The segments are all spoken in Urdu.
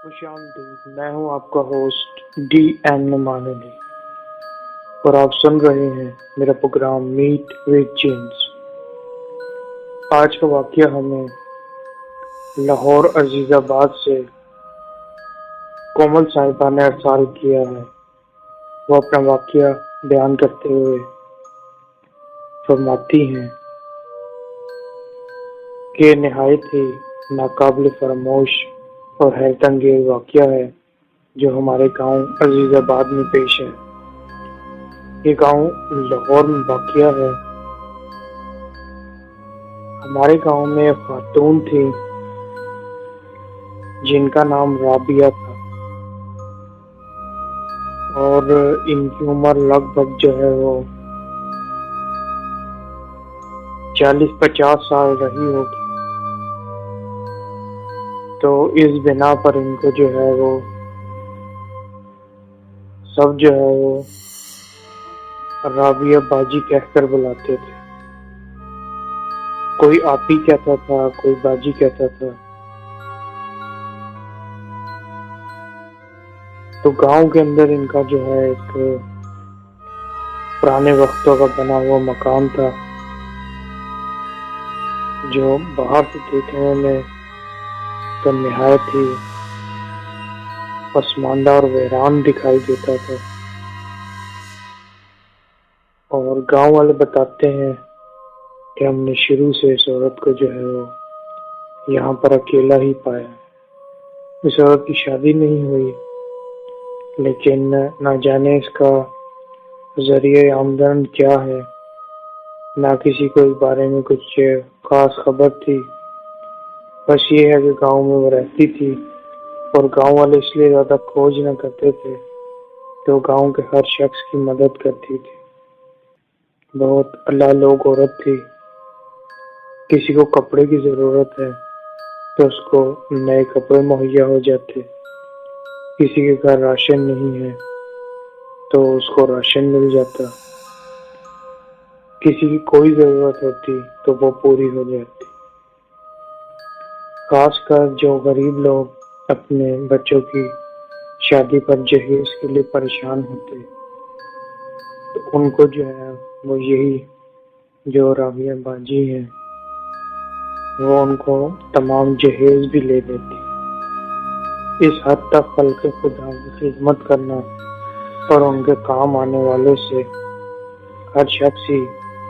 خوش آمدید، میں ہوں آپ کا ہوسٹ ڈی این نعمان علی اور آپ سن رہے ہیں میرا پروگرام میٹ ود جینز۔ آج کا واقعہ ہمیں لاہور عزیز آباد سے کومل صاحبہ نے ارسال کیا ہے۔ وہ اپنا واقعہ بیان کرتے ہوئے فرماتی ہیں کہ نہایت ہی ناقابل فراموش اور حیرت انگیز واقعہ ہے جو ہمارے گاؤں عزیز آباد میں پیش ہے۔ یہ گاؤں لاہور میں واقع ہے۔ ہمارے گاؤں میں ایک خاتون تھی جن کا نام رابعہ تھا اور ان کی عمر لگ بھگ جو ہے وہ 40-50 سال رہی ہوگی۔ تو اس بنا پر ان کو جو ہے وہ سب جو ہے وہ رابعہ باجی کہہ کر بلاتے تھے۔ کوئی آپی کہتا تھا، کوئی باجی کہتا تھا۔ تو گاؤں کے اندر ان کا جو ہے ایک پرانے وقتوں کا بنا ہوا مکان تھا جو باہر سے دیکھنے میں تو نہایت ہی پسماندہ اور ویران دکھائی دیتا تھا۔ اور گاؤں والے بتاتے ہیں کہ ہم نے شروع سے اس عورت کو جو ہے وہ یہاں پر اکیلا ہی پایا۔ اس عورت کی شادی نہیں ہوئی، لیکن نہ جانے اس کا ذریعہ آمدن کیا ہے، نہ کسی کو اس بارے میں کچھ خاص خبر تھی۔ بس یہ ہے کہ گاؤں میں وہ رہتی تھی اور گاؤں والے اس لیے زیادہ کھوج نہ کرتے تھے تو گاؤں کے ہر شخص کی مدد کرتی تھی۔ بہت اللہ لوگ عورت تھی۔ کسی کو کپڑے کی ضرورت ہے تو اس کو نئے کپڑے مہیا ہو جاتے، کسی کے گھر راشن نہیں ہے تو اس کو راشن مل جاتا، کسی کی کوئی ضرورت ہوتی تو وہ پوری ہو جاتی۔ خاص کر جو غریب لوگ اپنے بچوں کی شادی پر جہیز کے لیے پریشان ہوتے تو ان کو جو ہے وہ یہی جو رابعہ باجی ہیں وہ ان کو تمام جہیز بھی لے دیتی۔ اس حد تک خلق خدا کی خدمت کرنا اور ان کے کام آنے والوں سے ہر شخص ہی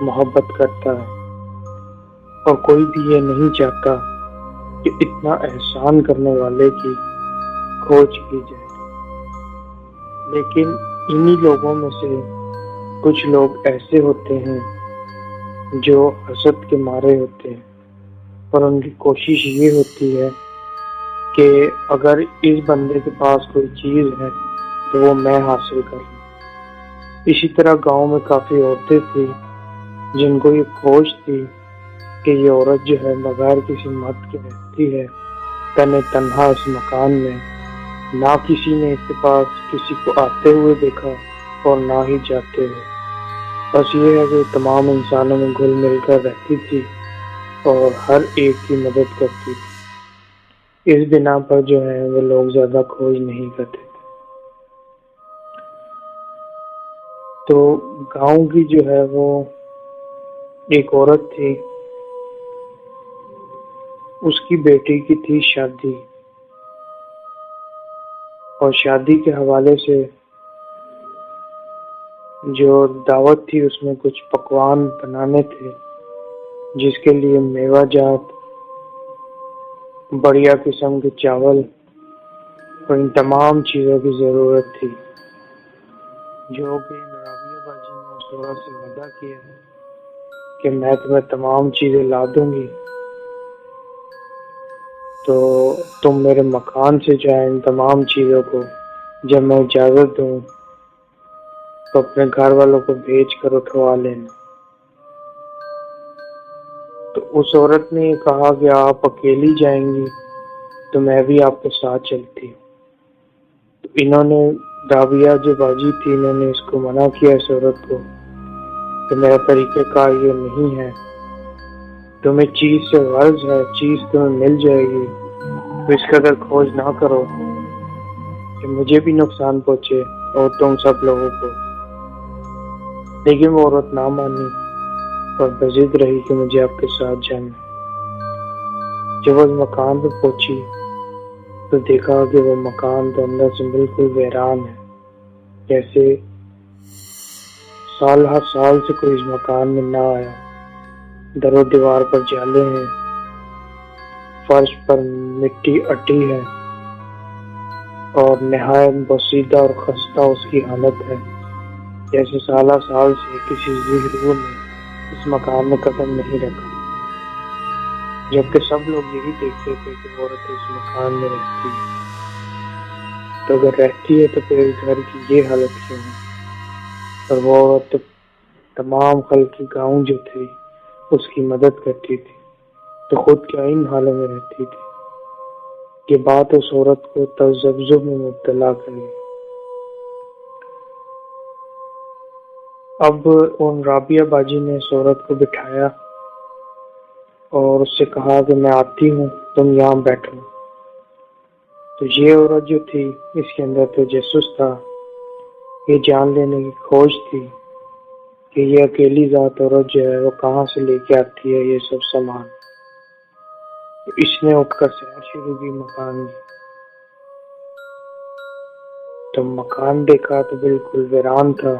محبت کرتا ہے اور کوئی بھی یہ نہیں چاہتا کہ اتنا احسان کرنے والے کی کھوج کی جائے۔ لیکن انہی لوگوں میں سے کچھ لوگ ایسے ہوتے ہیں جو حسد کے مارے ہوتے ہیں اور ان کی کوشش یہ ہوتی ہے کہ اگر اس بندے کے پاس کوئی چیز ہے تو وہ میں حاصل کر لوں۔ اسی طرح گاؤں میں کافی عورتیں تھیں جن کو یہ کھوج تھی کہ یہ عورت جو ہے بغیر کسی مرد کے رہتی ہے تنہا اس مکان میں، نہ کسی نے اس کے پاس کسی کو آتے ہوئے دیکھا اور نہ ہی جاتے ہوئے۔ بس یہ ہے کہ تمام انسانوں میں گھل مل کر رہتی تھی اور ہر ایک کی مدد کرتی تھی۔ اس بنا پر جو ہے وہ لوگ زیادہ کھوج نہیں کرتے تھے۔ تو گاؤں کی جو ہے وہ ایک عورت تھی، اس کی بیٹی کی تھی شادی، اور شادی کے حوالے سے جو دعوت تھی اس میں کچھ پکوان بنانے تھے جس کے لیے میوہ جات، بڑھیا قسم کے چاول اور ان تمام چیزوں کی ضرورت تھی، جو کہ رابعہ باجی نے اس عورت سے وعدہ کیا ہے کہ میں تمہیں تمام چیزیں لا دوں گی، تو تم میرے مکان سے جائیں ان تمام چیزوں کو جب میں اجازت دوں تو اپنے گھر والوں کو بھیج کر اٹھوا لینا۔ تو اس عورت نے یہ کہا کہ آپ اکیلی جائیں گی تو میں بھی آپ کے ساتھ چلتی ہوں۔ تو انہوں نے رابعہ جو باجی تھی انہوں نے اس کو منع کیا اس عورت کو کہ میرا طریقہ کار یہ نہیں ہے، تمہیں چیز سے غرض ہے، چیز تمہیں مل جائے گی، تو اس قدر کھوج نہ کرو۔ کہ مجھے بھی نقصان پہنچے اور تم سب لوگوں کو، لیکن وہ عورت نہ مانی اور بضد رہی کہ مجھے آپ کے ساتھ جانا۔ جب اس مکان پہ پہنچی تو دیکھا کہ وہ مکان تو اندر سے بالکل ویران ہے، جیسے سال ہر سال سے کوئی اس مکان میں نہ آیا۔ در و دیوار پر جالے ہیں، فرش پر مٹی اٹی ہے اور نہایت بوسیدہ اور خستہ اس کی حالت ہے، جیسے سالہ سال سے کسی ذہرور نے اس مکان میں قدم نہیں رکھا، جبکہ سب لوگ یہی دیکھتے تھے کہ عورت اس مکان میں رہتی ہے۔ تو اگر رہتی ہے تو پھر اس گھر کی یہ حالت کیوں ہے؟ اور وہ عورت تمام خلق گاؤں جو تھی اس کی مدد کرتی تھی، تو خود کیا ان حالوں میں رہتی تھی؟ یہ بات اس عورت کو تذبذب میں مبتلا کر گئی۔ اب ان رابعہ باجی نے اس عورت کو بٹھایا اور اس سے کہا کہ میں آتی ہوں، تم یہاں بیٹھو۔ تو یہ عورت جو تھی، اس کے اندر تجسس تھا، یہ جان لینے کی کھوج تھی کہ یہ اکیلی ذات عورت جو ہے وہ کہاں سے لے کے آتی ہے یہ سب سامان۔ اس نے اٹھ کر سیر شروع کی مکان کی۔ تو مکان دیکھا تو بالکل ویران تھا،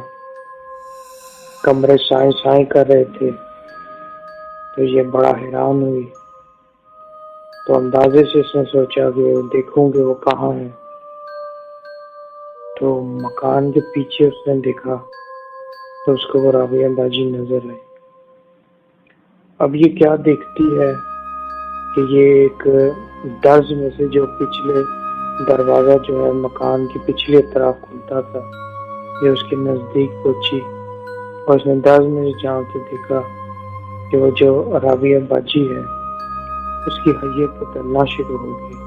کمرے سائیں سائیں کر رہے تھے۔ تو یہ بڑا حیران ہوئی، تو اندازے سے اس نے سوچا کہ دیکھوں کہ وہ کہاں ہے۔ تو مکان کے پیچھے اس نے دیکھا تو اس کو وہ رابعہ باجی نظر آئی۔ اب یہ کیا دیکھتی ہے کہ یہ ایک درز میں سے جو پچھلے دروازہ جو ہے مکان کی پچھلی طرف کھلتا تھا، یہ اس کے نزدیک پہنچی اور اس نے درز میں سے جا کے دیکھا کہ وہ جو رابعہ باجی ہے اس کی حیت بدلنا شروع ہو گئی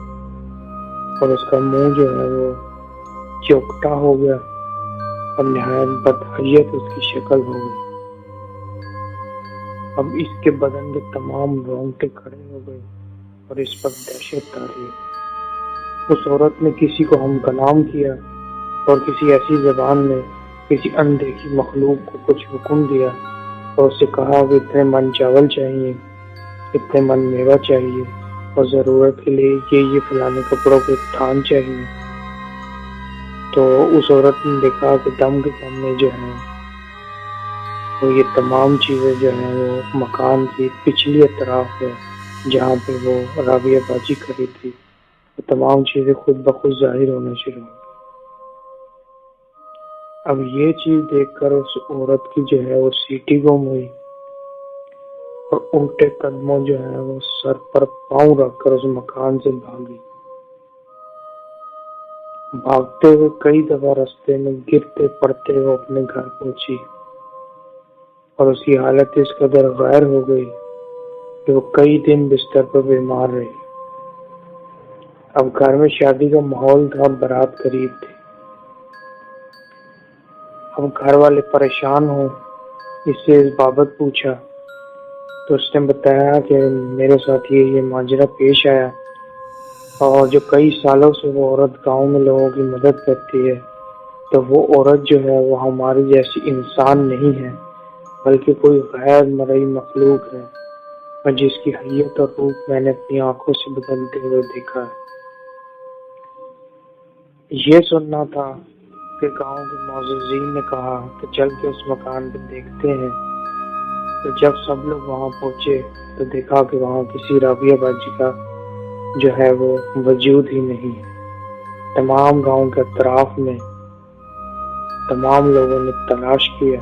اور اس کا منہ جو ہے وہ چوکٹا ہو گیا اور نہایت بدحیت اس کی شکل ہو گئی۔ اب اس کے بدن کے تمام رونگٹے کھڑے ہو گئے اور اس پر دہشت تاری۔ اس عورت نے کسی کو ہم کلام کیا اور کسی ایسی زبان میں کسی اندیکھی مخلوق کو کچھ حکم دیا اور اس سے کہا کہ اتنے من چاول چاہیے، اتنے من میوہ چاہیے اور ضرورت کے لیے یہ فلانے کپڑوں کے تھان چاہیے۔ تو اس عورت نے دیکھا کہ دم کے سامنے جو ہے وہ یہ تمام چیزیں جو ہیں وہ مکان کی پچھلی اطراف ہے جہاں پہ وہ رابعہ باجی کھڑی تھی، وہ تمام چیزیں خود بخود ظاہر ہونا شروع ہو۔ اب یہ چیز دیکھ کر اس عورت کی جو ہے وہ سیٹی گم ہوئی اور الٹے قدموں جو ہے وہ سر پر پاؤں رکھ کر اس مکان سے بھاگی۔ بھاگتے ہوئے کئی دفعہ راستے میں گرتے پڑتے وہ اپنے گھر پہنچی اور اس کی حالت اس قدر غیر ہو گئی کہ وہ کئی دن بستر پر بیمار رہی۔ اب گھر میں شادی کا ماحول تھا، بارات قریب تھی۔ اب گھر والے پریشان ہوں، اس سے اس بابت پوچھا تو اس نے بتایا کہ میرے ساتھ یہ ماجرا پیش آیا اور جو کئی سالوں سے وہ عورت گاؤں میں لوگوں کی مدد کرتی ہے، تو وہ عورت جو ہے وہ ہماری جیسی انسان نہیں ہے بلکہ کوئی غیر مرئی مخلوق ہے، اور جس کی حیت اور روپ میں نے اپنی آنکھوں سے بدلتے ہوئے دیکھا ہے۔ یہ سننا تھا کہ گاؤں کے معززین نے کہا کہ چل کے اس مکان پہ دیکھتے ہیں۔ تو جب سب لوگ وہاں پہنچے تو دیکھا کہ وہاں کسی رابعہ باجی کا جو ہے وہ وجود ہی نہیں ہے۔ تمام گاؤں کے اطراف میں تمام لوگوں نے تلاش کیا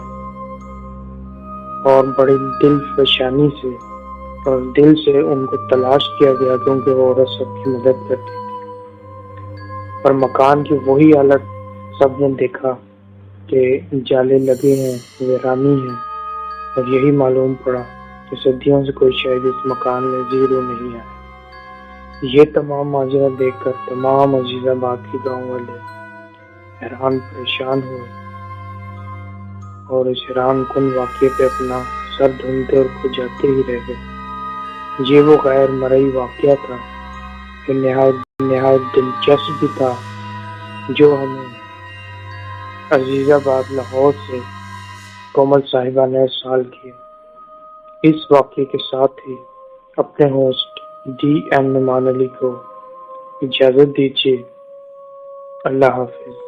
اور بڑی دل فشانی سے اور دل سے ان کو تلاش کیا گیا، کیونکہ وہ عورت سب کی مدد کرتی تھی۔ اور مکان کی وہی حالت سب نے دیکھا کہ جالے لگے ہیں، ویرانی ہے، اور یہی معلوم پڑا کہ صدیوں سے کوئی شاید اس مکان میں زیرو نہیں آیا۔ یہ تمام ماجرا دیکھ کر تمام عزیز آباد کے گاؤں والے حیران پریشان ہوئے اور اس حیران کن واقعے پہ اپنا سر دھنتے اور کھجاتے ہی رہ گئے۔ یہ وہ غیر مرئی واقعہ تھا کہ نہایت دلچسپ بھی تھا جو ہمیں عزیز آباد لاہور سے کومل صاحبہ نے ارسال کیا۔ اس واقعے کے ساتھ ہی اپنے ہوسٹ ڈی این نعمان علی کو اجازت دیجیے۔ اللہ حافظ۔